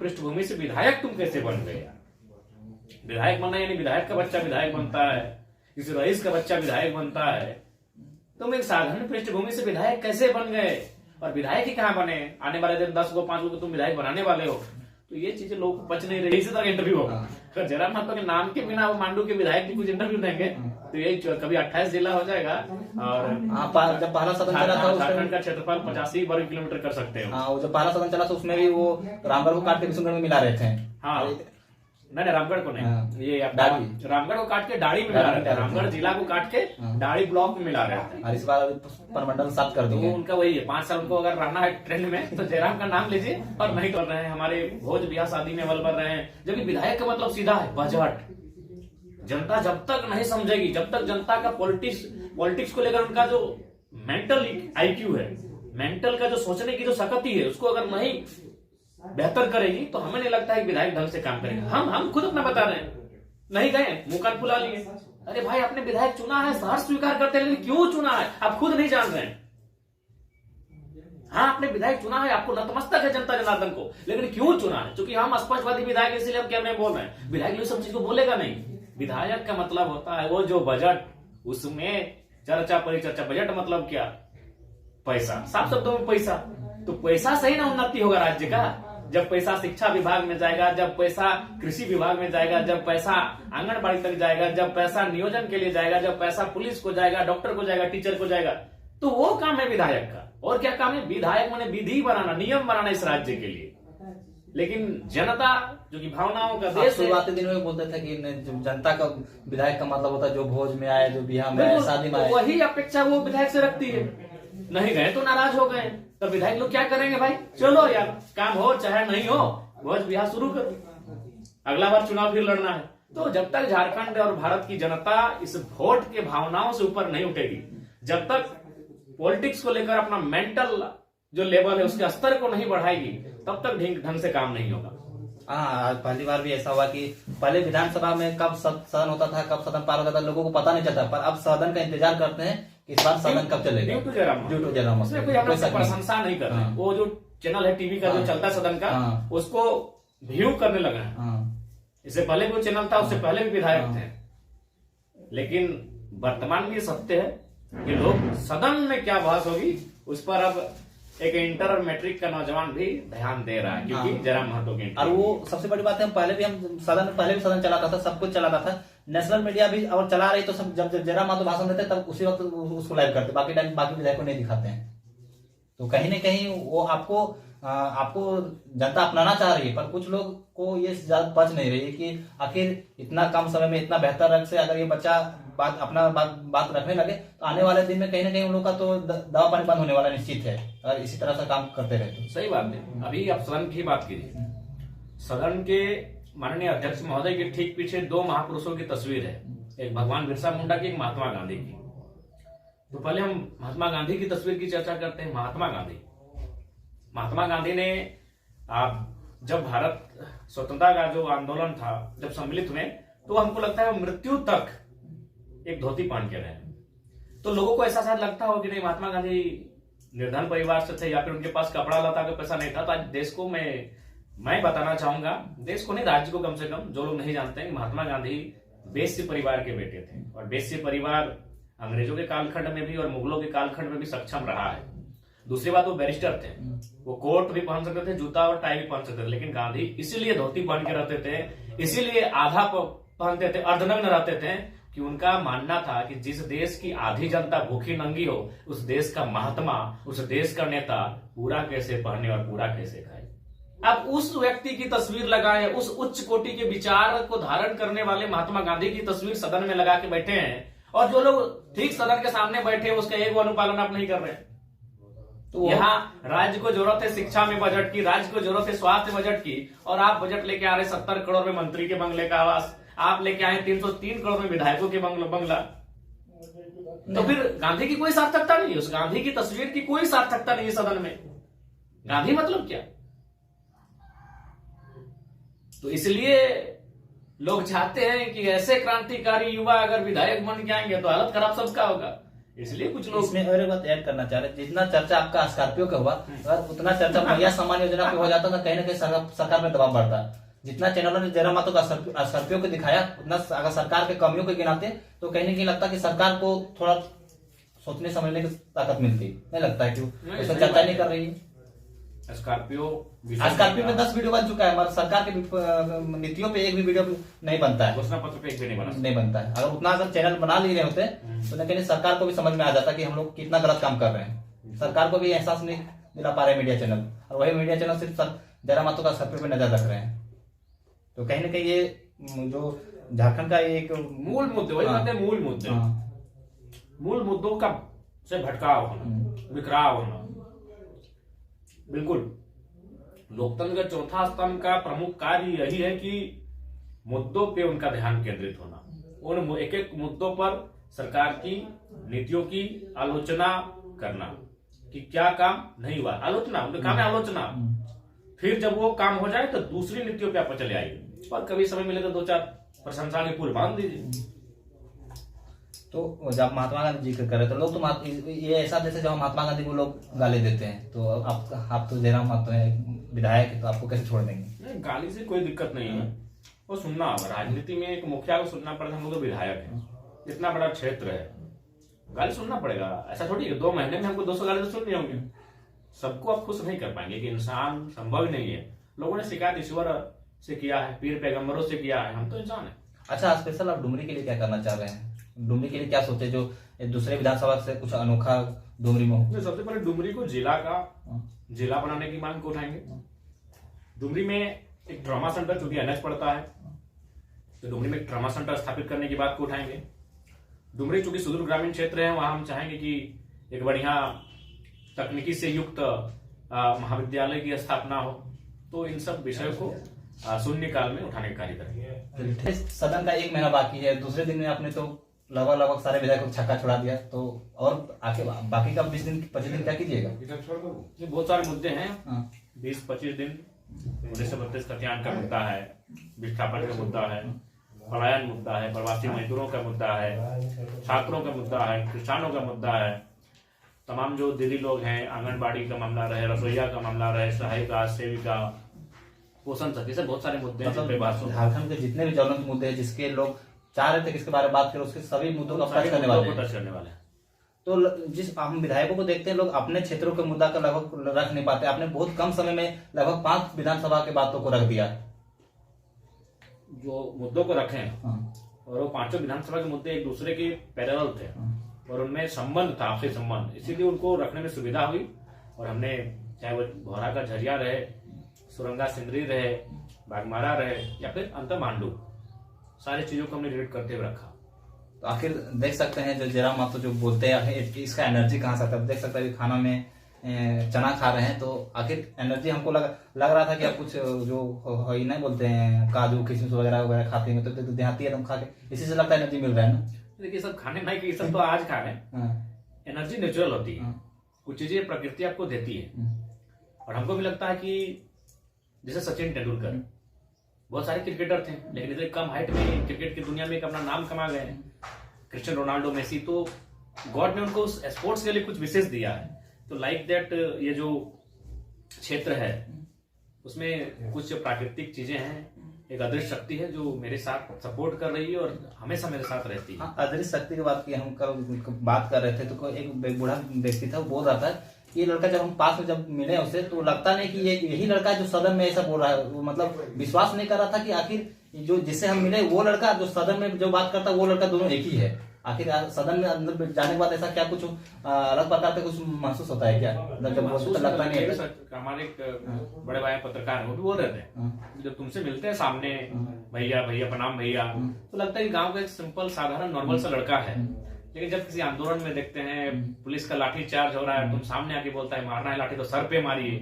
पृष्ठभूमि से विधायक तुम कैसे बन गए यार? विधायक बनना यानी विधायक का बच्चा विधायक बनता है, किसी रईस का बच्चा विधायक बनता है। तुम एक साधारण पृष्ठभूमि से विधायक कैसे बन गए? और विधायक ही कहां बने? आने वाले दिन 10 को 5 को तुम विधायक बनाने वाले हो। तो ये चीजें लोग को पच नहीं रही। इसी तरह इंटरव्यू होगा, जयराम महतो के नाम के बिना वो मांडू के विधायक की कुछ इंटरव्यू देंगे तो ये कभी 28 जिला हो जाएगा। और जब पहला सदन चला था झारखंड का क्षेत्रफल 85 वर्ग किलोमीटर कर सकते हो। हाँ, जब पहला सदन चला था उसमें भी वो रामगढ़ को काट के किशनगढ़ में मिला रहे थे। हाँ नहीं रामगढ़ को नहीं, ये रामगढ़ को काट के डाड़ी में मिला रहे थे, रामगढ़ जिला को काट के डाड़ी ब्लॉक में मिला रहे थे। और इस बार परमंडल 7 कर दिए। उनका वही है, 5 साल उनको अगर रहना है ट्रेंड में तो जयराम का नाम लीजिए। और नहीं कर रहे हैं, हमारे भोज ब्याह शादी में अव्वल कर रहे हैं। जबकि विधायक का मतलब सीधा है बजट। जनता जब तक नहीं समझेगी, जब तक जनता का पॉलिटिक्स को लेकर उनका जो मेंटल IQ है, मेंटल का जो सोचने की जो शक्ति है, उसको अगर नहीं बेहतर करेगी तो हमें नहीं लगता है कि विधायक ढंग से काम करेगा। हम खुद अपना बता रहे हैं, नहीं गए मुंह कान फुला लिए। अरे भाई आपने विधायक चुना है, सहर्ष स्वीकार करते हैं, लेकिन क्यों चुना है आप खुद नहीं जान रहे हैं। हाँ आपने विधायक चुना है, आपको नतमस्तक है जनता जनार्दन को, लेकिन क्यों चुना है? क्योंकि हम स्पष्टवादी विधायक, इसलिए हम क्या नहीं बोल रहे हैं। विधायक लोग सब चीज को बोलेगा नहीं। विधायक का मतलब होता है वो जो बजट, उसमें चर्चा परिचर्चा। बजट मतलब क्या? पैसा, साफ शब्दों में पैसा। तो पैसा से ही ना उन्नति होगा राज्य का। जब पैसा शिक्षा विभाग में जाएगा, जब पैसा कृषि विभाग में जाएगा, जब पैसा आंगनबाड़ी तक जाएगा, जब पैसा नियोजन के लिए जाएगा, जब पैसा पुलिस को जाएगा, डॉक्टर को जाएगा, टीचर को जाएगा, तो वो काम है विधायक का। और क्या काम है? विधायक माने विधि बनाना, नियम बनाना इस राज्य के लिए। लेकिन जनता जो कि भावनाओं का देश, शुरुआती दिनों में बोलते थे कि जनता का विधायक का मतलब होता है जो भोज में आए, जो बिहार में आए, शादी में आए। वही अपेक्षा वो विधायक से रखती है। नहीं गए तो नाराज हो गए, तो विधायक लोग क्या करेंगे? भाई चलो यार, काम हो चाहे नहीं हो, भोज बिहार शुरू करो, अगला बार चुनाव फिर लड़ना है। तो जब तक झारखंड और भारत की जनता इस वोट के भावनाओं से ऊपर नहीं उठेगी, जब तक पॉलिटिक्स को लेकर अपना मेंटल जो लेवल है उसके स्तर को नहीं बढ़ाएगी, तब तक ढंग से काम नहीं होगा। हाँ, आज पहली बार भी ऐसा हुआ कि पहले विधानसभा में कब सदन होता था, कब सदन पार होता था, लोगों को पता नहीं चलता। पर अब सदन का इंतजार करते हैं कि इस बार सदन कब चलेगा। ड्यू टू जयराम, उसमें कोई प्रशंसा नहीं कर रहे। वो जो चैनल है टीवी का जो चलता है सदन का, उसको व्यू करने लगा है। इससे पहले भी चैनल था, उससे पहले भी विधायक थे। लेकिन वर्तमान में ये सत्य है कि लोग सदन में क्या बहस होगी उस पर अब एक इंटर और मैट्रिक का नौजवान भी ध्यान दे रहा है, क्योंकि जयराम महतो के। और वो सबसे बड़ी बात है, हम पहले भी सदन चलाता था, सब कुछ चलाता था, नेशनल मीडिया भी और चला रही, तो सब जब जयराम महतो भाषण देते तब उसी वक्त उसको लाइव करते, बाकी टाइम बाकी विधायक को नहीं दिखाते हैं। तो कहीं न कहीं वो आपको जनता अपनाना चाह रही है, पर कुछ लोग को ये पच नहीं रही है कि आखिर इतना कम समय में इतना बेहतर रंग से अगर ये बच्चा बात रखने लगे तो आने वाले दिन में कहीं ना कहीं उन लोग का तो दवा पानी बंद होने वाला निश्चित है, अगर इसी तरह से काम करते रहे तो। सही बात है। अभी आप सदन की बात कीजिए, सदन के माननीय अध्यक्ष महोदय के ठीक पीछे 2 महापुरुषों की तस्वीर है, एक भगवान बिरसा मुंडा की, एक महात्मा गांधी की। तो पहले हम महात्मा गांधी की तस्वीर की चर्चा करते हैं। महात्मा गांधी ने जब भारत स्वतंत्रता का जो आंदोलन था, जब सम्मिलित हुए, तो हमको लगता है मृत्यु तक एक धोती पहन के रहे। तो लोगों को ऐसा शायद लगता हो कि नहीं, महात्मा गांधी निर्धन परिवार से थे या फिर उनके पास कपड़ा लता का पैसा नहीं था। तो आज देश को मैं बताना चाहूंगा, देश को नहीं राज्य को कम से कम, जो लोग नहीं जानते हैं, महात्मा गांधी वेश्य परिवार के बेटे थे। और वेश्य परिवार अंग्रेजों के कालखंड में भी और मुगलों के कालखंड में भी सक्षम रहा है। दूसरी बात, वो बैरिस्टर थे, वो कोट भी पहन सकते थे, जूता और टाई भी पहन सकते थे। लेकिन गांधी इसीलिए धोती पहन के रहते थे, इसीलिए आधा पहनते थे, अर्धनग्न रहते थे, कि उनका मानना था कि जिस देश की आधी जनता भूखी नंगी हो, उस देश का महात्मा, उस देश का नेता पूरा कैसे पहने और पूरा कैसे खाए। अब उस व्यक्ति की तस्वीर लगाए, उस उच्च कोटि के विचार को धारण करने वाले महात्मा गांधी की तस्वीर सदन में लगा के बैठे हैं, और जो लोग ठीक सदन के सामने बैठे उसका एक अनुपालन आप नहीं कर रहे। तो यहाँ राज्य को जरूरत है शिक्षा में बजट की, राज्य को जरूरत है स्वास्थ्य बजट की, और आप बजट लेके आ रहे 70 करोड़ में मंत्री के बंगले का आवास, आप लेके आए 303 करोड़ में विधायकों के बंगला। तो फिर गांधी की कोई सार्थकता नहीं है, उस गांधी की तस्वीर की कोई सार्थकता नहीं है सदन में। गांधी मतलब क्या? तो इसलिए लोग चाहते हैं कि ऐसे क्रांतिकारी युवा अगर विधायक बन के आएंगे तो हालत खराब सबका होगा। इसलिए कुछ लोग इसमें और एक बात ऐड करना चाह रहे हैं, जितना चर्चा आपका स्कॉर्पियो का हुआ, अगर उतना चर्चा महिला सम्मान योजना पे हो जाता तो कहीं ना कहीं सरकार में दबाव बढ़ता। जितना चैनलों ने जयराम महतो का स्कॉर्पियो को दिखाया, उतना अगर सरकार के कमियों को गिनाते तो कहीं ना कहीं लगता कि सरकार को थोड़ा सोचने समझने की ताकत मिलती। नहीं लगता है, क्यों इसमें चर्चा नहीं कर रही है? स्कॉर्पियो में 10 वीडियो बन चुका है, हमारे सरकार की नीतियों पे एक भी वीडियो नहीं बनता है, घोषणा पत्र पे एक भी नहीं बनता है। अगर उतना अगर चैनल बना ले रहे होते तो लेकिन सरकार को भी समझ में आ जाता कि हम लोग कितना गलत काम कर रहे हैं। सरकार को भी एहसास नहीं दिला पा रहे मीडिया चैनल, और वही मीडिया चैनल सिर्फ जयराम महतो का स्कॉर्पियो पे नजर रख रहे हैं। तो कहीं ना कहीं ये जो झारखंड का एक मूल मुद्दे, वही बात है, मूल मुद्दों का से भटकाव होना, बिखराव होना। बिल्कुल, लोकतंत्र का चौथा स्तंभ का प्रमुख कार्य यही है कि मुद्दों पे उनका ध्यान केंद्रित होना, उन एक एक मुद्दों पर सरकार की नीतियों की आलोचना करना कि क्या काम नहीं हुआ, आलोचना, उनका काम है आलोचना। फिर जब वो काम हो जाए तो दूसरी नीतियों पे आप चले आइए, और कभी समय मिले तो 2-4 प्रशंसा के पुल बांध दीजिए। तो जब महात्मा गांधी जी कर रहे तो लोग तो ये ऐसा, जैसे जब महात्मा गांधी को लोग गाली देते हैं, तो आप तो जयराम महतो है विधायक, तो आपको कैसे छोड़ देंगे? नहीं, गाली से कोई दिक्कत नहीं है, वो सुनना होगा। राजनीति में एक मुखिया को सुनना पड़ता है, हम लोग तो विधायक हैं, इतना बड़ा क्षेत्र है, गाली सुनना पड़ेगा। ऐसा थोड़ी है 2 महीने में हमको 200 गाली तो सुननी होंगी। सबको आप खुश नहीं कर पाएंगे कि इंसान संभव ही नहीं है। लोगों ने शिकायत ईश्वर से किया है, पीर पैगंबरों से किया है, हम तो इंसान है। अच्छा, स्पेशल आप डुमरी के लिए क्या करना चाह रहे हैं? डुमरी के लिए क्या सोचे जो दूसरे विधानसभा से कुछ अनोखा डुमरी में हो? सबसे पहले डुमरी को जिला बनाने की मांग को उठाएंगे। डुमरी में एक ट्रॉमा सेंटर, चूंकि एनएच पड़ता है, तो डुमरी में एक ट्रॉमा सेंटर स्थापित करने की बात को उठाएंगे। डुमरी चूंकि सुदूर ग्रामीण क्षेत्र है, वहां हम चाहेंगे कि एक बढ़िया तकनीकी से युक्त महाविद्यालय की स्थापना हो। तो इन सब विषयों को शून्यकाल में उठाने का कार्य करेंगे। सदन का 1 महीना बाकी है, दूसरे दिन में आपने तो लगभग सारे विधायकों को छक्का छुड़ा दिया, तो और आके बाकी का 20-25 दिन क्या कीजिएगा? बहुत सारे मुद्दे हैं। 20-25 दिन 1932 कत्यान का मुद्दा है, विस्थापन का मुद्दा है, पलायन मुद्दा है, प्रवासी मजदूरों का मुद्दा है, छात्रों का मुद्दा है, किसानों का मुद्दा है, तमाम जो दीदी लोग हैं, आंगनबाड़ी का मामला रहे, रसोईया का मामला रहे, सहायिका, सेविका, पोषण सखी, से बहुत सारे मुद्दे हैं। झारखंड के जितने भी ज्वलंत मुद्दे हैं, जिसके लोग चाह रहे थे किसके बारे में बात करें, उसके सभी मुद्दों को टच करने वाले हैं। तो जिस हम विधायकों को देखते हैं, लोग अपने क्षेत्रों के मुद्दा का लगभग रख नहीं पाते। आपने बहुत कम समय में लगभग 5 विधानसभा के बातों को रख दिया। जो मुद्दों को रखे और वो 5 विधानसभा के मुद्दे एक दूसरे के पैरेलल थे और उनमें संबंध था, आपसी संबंध, इसीलिए उनको रखने में सुविधा हुई। और हमने, चाहे वो भौरा का झरिया रहे, सुरंगा सिंदरी रहे, बागमारा रहे, या फिर अंतरमांडू, सारी चीजों को हमने रिलेट करते हुए रखा। तो आखिर देख सकते हैं जो जयराम महतो जो बोलते हैं, इसका एनर्जी कहाँ से आता है? देख सकते हैं खाना में चना खा रहे हैं, तो आखिर एनर्जी हमको लग रहा था कि आप कुछ जो नहीं बोलते हैं काजू किशमिश वगैरह खाते हैं, तो देहाती एकदम खा के इसी से लगता है एनर्जी मिल रहा है ना? देखिए, सब खाने नहीं कि सब तो आज खा रहे हैं। एनर्जी नेचुरल होती है, कुछ चीजें प्रकृति आपको देती है। और हमको भी लगता है कि जैसे सचिन तेंदुलकर, बहुत सारे क्रिकेटर थे, लेकिन इतने कम हाइट में क्रिकेट की दुनिया में एक अपना नाम कमा गए हैं। क्रिस्टियानो रोनाल्डो, मेसी, तो गॉड ने उनको स्पोर्ट्स के लिए कुछ विशेष दिया है। तो लाइक दैट ये जो क्षेत्र है उसमें कुछ प्राकृतिक चीजें हैं, एक अदृश्य शक्ति है जो मेरे साथ सपोर्ट कर रही है और हमेशा मेरे साथ रहती है। अदृश्य शक्ति की बात की हम कल बात कर रहे थे, तो एक बूढ़ा व्यक्ति था, वो बोल रहा था ये लड़का, जब हम पास में जब मिले उसे, तो लगता नहीं कि ये यही लड़का जो सदन में ऐसा बोल रहा है। वो मतलब विश्वास नहीं कर रहा था कि आखिर जो जिससे हम मिले वो लड़का, जो सदन में जो बात करता वो लड़का, दोनों एक ही है। आखिर सदन में अंदर जाने के बाद ऐसा क्या कुछ अलग प्रकार का कुछ महसूस होता है क्या? जब लगता नहीं है। हमारे एक बड़े भाई पत्रकार वो भी बोल रहे थे, जब तुमसे मिलते हैं सामने, भैया भैया प्रणाम भैया, तो लगता है कि गांव का एक सिंपल साधारण नॉर्मल सा लड़का है। लेकिन जब किसी आंदोलन में देखते हैं पुलिस का लाठी चार्ज हो रहा है, तुम सामने आके बोलता है मारना है लाठी तो सर पे मारिए,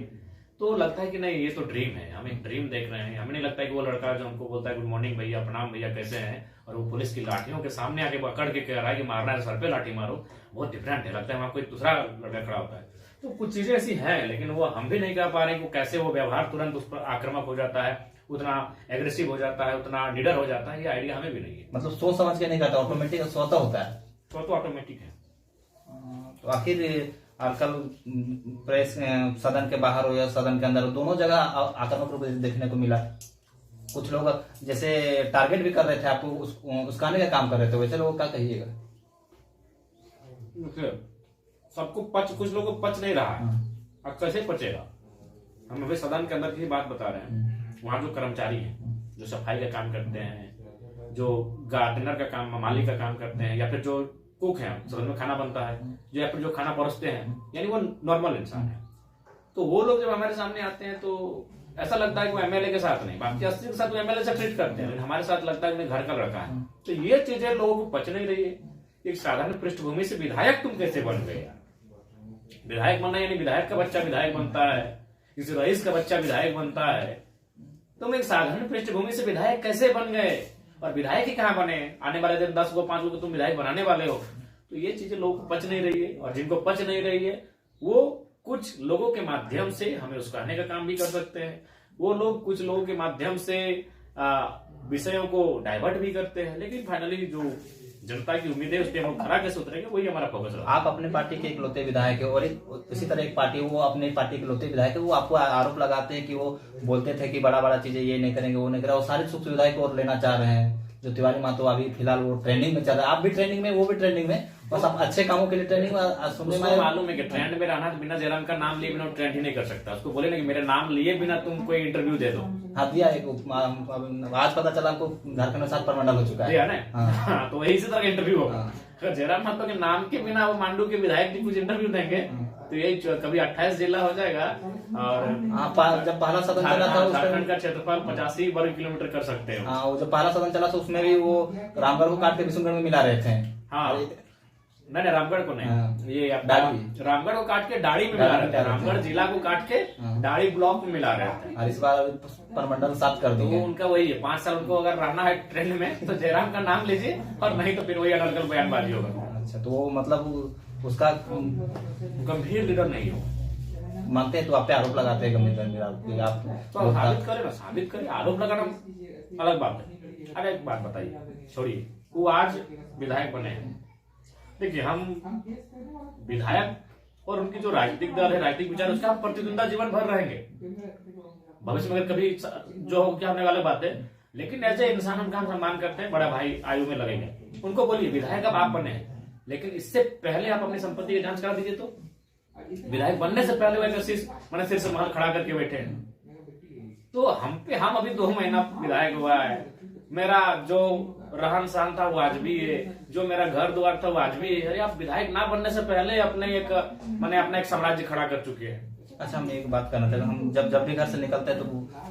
तो लगता है कि नहीं ये तो ड्रीम है, हम एक ड्रीम देख रहे हैं। हमें नहीं लगता है कि वो लड़का जो हमको बोलता है गुड मॉर्निंग भैया प्रणाम भैया कैसे हैं, और वो पुलिस की लाठियों के सामने आके पकड़ के कह रहा है कि मारना है सर पे लाठी मारो, बहुत डिफरेंट है। लगता है वहां कोई दूसरा लड़का खड़ा होता है। तो कुछ चीजें ऐसी हैं, लेकिन वो हम भी नहीं कर पा रहे हैं। कैसे वो व्यवहार तुरंत उस पर आक्रामक हो जाता है, उतना एग्रेसिव हो जाता है, उतना निडर हो जाता है, ये आइडिया हमें भी नहीं है। मतलब सोच समझ के नहीं करता, ऑटोमेटिक स्वतः होता है, तो ऑटोमेटिक है। तो आखिर आजकल प्रेस सदन के बाहर हो या सदन के अंदर हो, दोनों जगह आक्रामक रूप से देखने को मिला। कुछ लोग जैसे टारगेट भी कर रहे थे आपको, उसकाने का काम कर रहे थे, वैसे लोगों का कहिएगा? सबको पच, कुछ लोगों को पच नहीं रहा है। अब कैसे पचेगा? हम अभी सदन के अंदर की बात बता रहे हैं। वहां जो कर्मचारी हैं, जो सफाई का काम करते हैं, जो गार्डनर का काम, माली का काम करते हैं, या फिर जो कुक हैं, सदन में खाना बनता है, जो या फिर जो खाना परोसते हैं, यानी वो नॉर्मल इंसान है, तो वो लोग जब हमारे सामने आते हैं तो ऐसा लगता है कि वो एमएलए के साथ नहीं, बाकी अस्सी के साथ वो एमएलए से ट्रीट करते हैं, लेकिन हमारे साथ लगता है कि घर का लड़का है। तो ये चीजें लोगों को पच नहीं रही है। एक साधारण पृष्ठभूमि से विधायक तुम कैसे बन गए यार? विधायक बनना यानी विधायक का बच्चा विधायक बनता है, किसी रईस का बच्चा विधायक बनता है। तुम एक साधारण पृष्ठभूमि से विधायक कैसे बन गए? और विधायक ही कहाँ बने? आने वाले दिन 10 को 5 को तुम विधायक बनाने वाले हो। तो ये चीजें लोगों को पच नहीं रही है, और जिनको पच नहीं रही है वो कुछ लोगों के माध्यम से हमें उसकाने का काम भी कर सकते हैं। वो लोग कुछ लोगों के माध्यम से विषयों को डाइवर्ट भी करते हैं, लेकिन फाइनली जो जनता की उम्मीद है उस पर हम खरा कैसे उतरेंगे, वही हमारा फोकस है। आप अपने पार्टी के इकलौते विधायक है, और इसी तरह एक पार्टी, वो अपने पार्टी के इकलौते विधायक है, वो आपको आरोप लगाते हैं कि वो बोलते थे कि बड़ा बड़ा चीजें ये नहीं करेंगे, वो नहीं करेंगे, और सारी सुख सुविधाएं को और लेना चाह रहे हैं। जो तिवारी महतो अभी फिलहाल वो ट्रेंडिंग में चल रहा है, आप भी ट्रेंडिंग में, वो भी ट्रेंडिंग में, बस आप अच्छे कामों के लिए ट्रेंडिंग में। सुनने में मालूम है कि ट्रेंड में रहना, तो बिना जयराम का नाम लिए बिना ट्रेंड ही नहीं कर सकता। उसको बोले ना कि मेरे नाम लिए बिना तुम कोई इंटरव्यू दे दो। हाँ दिया एक, आज पता चला आपको झारखंड में 7 परमंडल हो चुका है। दिया ना? तो वही इसी तरह का इंटरव्यू होगा। अगर जयराम महतो के नाम के बिना वो मांडू के विधायक भी कुछ इंटरव्यू देंगे तो यही कभी 28 जिला हो जाएगा। और जब पहला सदन चला था झारखंड का क्षेत्रफल 85 वर्ग किलोमीटर कर सकते हो। हाँ, जब पहला सदन चला था उसमें भी वो रामगढ़ को काट के विष्णुगढ़ में मिला रहे थे। हाँ नहीं, रामगढ़ को नहीं, ये रामगढ़ को काट के डाड़ी में मिला रहे थे, रामगढ़ जिला को काट के डाड़ी ब्लॉक में मिला रहे थे। और इस बार परमंडल 7 कर दिए। तो उनका वही है, 5 साल उनको अगर रहना है ट्रेंड में तो जयराम का नाम लीजिए, और नहीं तो फिर वही अनर्गल बयानबाजी होगा। अच्छा, तो वो मतलब उसका गंभीर लीडर नहीं हो मानते हैं, तो आप पे आरोप लगाते हैं गंभीर लीडर आप तो साबित करें ना, साबित करें। आरोप लगाना अलग बात है। अरे एक बात बताइए, छोड़िए, वो आज विधायक बने हैं। देखिए, हम विधायक और उनकी जो राजनीतिक दल है, राजनीतिक विचार, उसका हम प्रतिद्वंदा जीवन भर रहेंगे। भविष्य में कभी जो हो क्या होने वाली बात है, लेकिन ऐसे इंसान हम सम्मान करते हैं। बड़ा भाई आयु में लगेंगे, उनको बोलिए विधायक अब आप बने हैं, लेकिन इससे पहले आप अपनी संपत्ति की जांच करा दीजिए। तो विधायक बनने से पहले वह मैंने सिर से महल खड़ा करके बैठे हैं। तो हम अभी 2 महीना विधायक हुआ है, मेरा जो रहन सहन था वो आज भी है, जो मेरा घर द्वार था वो आज भी है। अरे आप विधायक ना बनने से पहले अपना एक साम्राज्य खड़ा कर चुके हैं। अच्छा, हम एक बात करना चाहते हैं, हम जब भी घर से निकलते हैं तो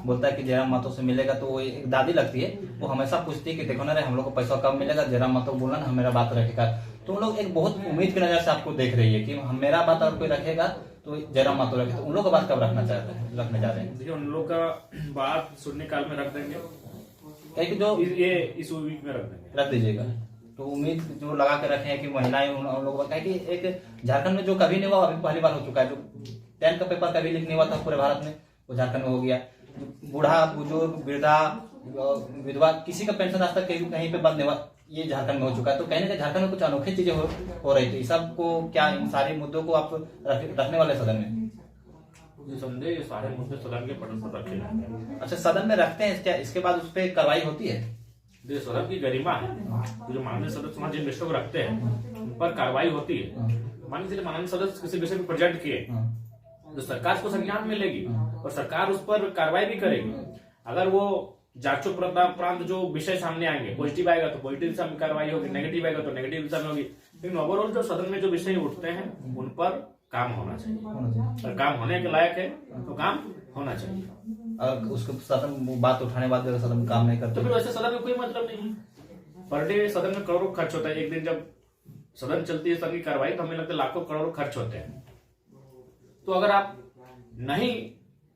बोलता है कि जयराम महतो से मिलेगा, तो वो एक दादी लगती है, वो हमेशा पूछती है कि देखो ना रे, हम लोग को पैसा कब मिलेगा, जयराम महतो बोलना ना, मेरा बात रखेगा। तो उन लोग एक बहुत उम्मीद की नजर से आपको देख रही है कि मेरा बात अगर कोई रखेगा तो जयराम महतो रखे। तो उन लोग का बात कब रखने जा रहे हैं? देखिए, उन लोग का बात सुनने काल में रख देंगे, जो ये इस वीक में रख दीजिएगा। तो उम्मीद जो लगा के रखे हैं कि महिलाएं उन लोगों का, कि एक झारखंड में जो कभी नहीं हुआ अभी पहली बार हो चुका है। जो 10th का पेपर कभी लीक नहीं हुआ था पूरे भारत में, वो झारखंड में हो गया। बूढ़ा, बुजुर्ग, वृद्धा, विधवा, किसी का पेंशन आज तक कहीं पे बंद नहीं हुआ, ये झारखंड में हो चुका है। तो कहने का झारखंड में कुछ अनोखी चीजें हो रही थी। सब को क्या, इन सारे मुद्दों को आप रखने वाले सदन में? समझे, ये सारे मुद्दे सदन के पटल पर रखे जाएंगे। अच्छा, सदन में रखते हैं क्या, इसके बाद उस पर कार्रवाई होती है? जो सदन की गरिमा है, जो माननीय सदस्य जिन विषयों को रखते हैं उन पर कार्रवाई होती है। मान लीजिए माननीय सदस्य किसी विषय को प्रेजेंट किए तो सरकार को संज्ञान मिलेगी और सरकार उस पर कार्रवाई भी करेगी। अगर वो जांचों प्रांत जो विषय सामने आएंगे, पॉजिटिव आएगा तो पॉजिटिव दिशा में कार्रवाई होगी, नेगेटिव आएगा तो नेगेटिव दिशा में होगी। लेकिन ओवरऑल जो सदन में जो विषय उठते हैं उन पर काम होना चाहिए, और काम होने के लायक है तो काम होना चाहिए। और उसको सदन बात उठाने बाद अगर सदन काम नहीं करते तो फिर वैसे सदन में कोई मतलब नहीं है। पर डे सदन में करोड़ों खर्च होता है। एक दिन जब सदन चलती है सदन की कार्रवाई, तो हमें लगता है लाखों करोड़ों खर्च होते हैं। तो अगर आप नहीं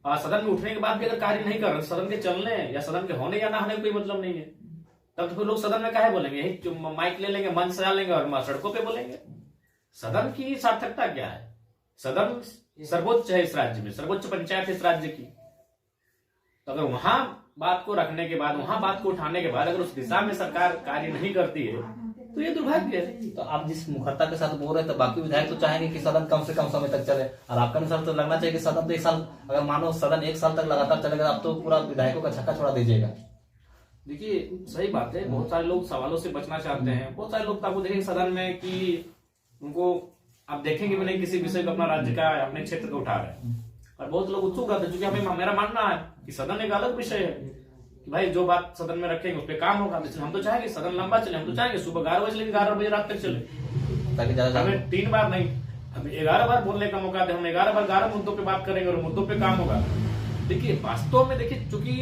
सदन में उठने के बाद भी अगर कार्य नहीं कर रहे, सदन के चलने या सदन के होने या ना होने कोई मतलब नहीं है, तब तो फिर लोग सदन में काहे बोलेंगे? यही माइक ले लेंगे, मंच सजा लेंगे और सड़कों पे बोलेंगे। सदन की सार्थकता क्या है? सदन सर्वोच्च है इस राज्य में, सर्वोच्च पंचायत है इस राज्य की। तो अगर वहां बात को रखने के बाद, वहां बात को उठाने के बाद अगर उस दिशा में सरकार कार्य नहीं करती है तो ये दुर्भाग्य है। तो आप जिस मुखरता के साथ बोल रहे हैं तो बाकी विधायक तो चाहेंगे कि सदन कम से कम समय तक चले, और आपका अनुसार तो लगना चाहिए कि सदन तो 1 साल, अगर मानो सदन 1 साल तक लगातार चलेगा आप तो पूरा विधायकों का छक्का छोड़ा दीजिएगा। देखिए सही बात है, बहुत सारे लोग सवालों से बचना चाहते हैं। बहुत सारे लोग तो आपको देखेंगे सदन में कि उनको आप देखेंगे भी नहीं, किसी विषय को अपना राज्य का अपने क्षेत्र को उठा रहे हैं। और बहुत लोग उत्सुक रहते हैं, क्योंकि हमें मेरा मानना है कि सदन एक अलग विषय है कि भाई जो बात सदन में रखेंगे उस पर काम होगा। हम तो चाहेंगे सदन लंबा चले, हम तो चाहेंगे सुबह 11 बजे लेकर 11 बजे रात तक चले, ताकि ज्यादा हमें 3 बार नहीं, हमें 11 बार बोलने का मौका दे। हम 11 बार 11 मुद्दों पे बात करेंगे और मुद्दों पे काम होगा। देखिए वास्तव में देखिए, चूंकि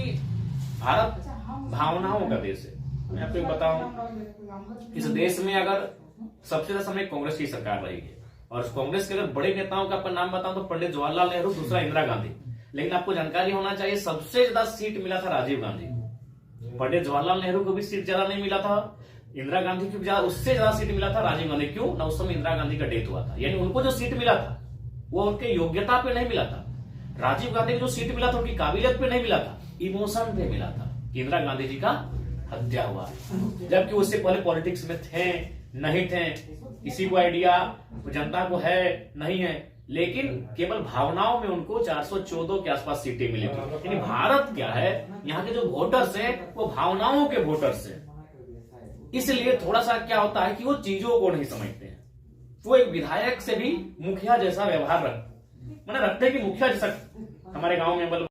भारत भावनाओं का देश है। मैं आपको बताऊं, इस देश में अगर सबसे ज्यादा समय कांग्रेस की सरकार रहेगी, और कांग्रेस के अगर बड़े नेताओं का अपन नाम बताऊं तो पंडित जवाहरलाल नेहरू, दूसरा इंदिरा गांधी। लेकिन आपको जानकारी होना चाहिए सबसे ज्यादा सीट मिला था राजीव गांधी। पंडित जवाहरलाल नेहरू को भी सीट ज्यादा नहीं मिला था, इंदिरा गांधी को भी ज्यादा, उससे ज्यादा सीट मिला था राजीव गांधी। क्यों ना, उस समय इंदिरा गांधी का डेथ हुआ था, यानी उनको जो सीट मिला था वो उनके योग्यता पे नहीं मिला था। राजीव गांधी को जो सीट मिला था उनकी काबिलियत पे नहीं मिला था, इमोशन पे मिला था। इंदिरा गांधी जी का हत्या हुआ, जबकि उससे पहले पॉलिटिक्स में थे नहीं थे, किसी को आइडिया जनता को है नहीं है, लेकिन केवल भावनाओं में उनको 414 के आसपास सीटें मिली थी। यानी भारत क्या है, यहाँ के जो वोटर्स हैं वो भावनाओं के वोटर्स हैं। इसलिए थोड़ा सा क्या होता है कि वो चीजों को नहीं समझते हैं। वो एक विधायक से भी मुखिया जैसा व्यवहार रखते हैं कि मुखिया जैसा हमारे गांव में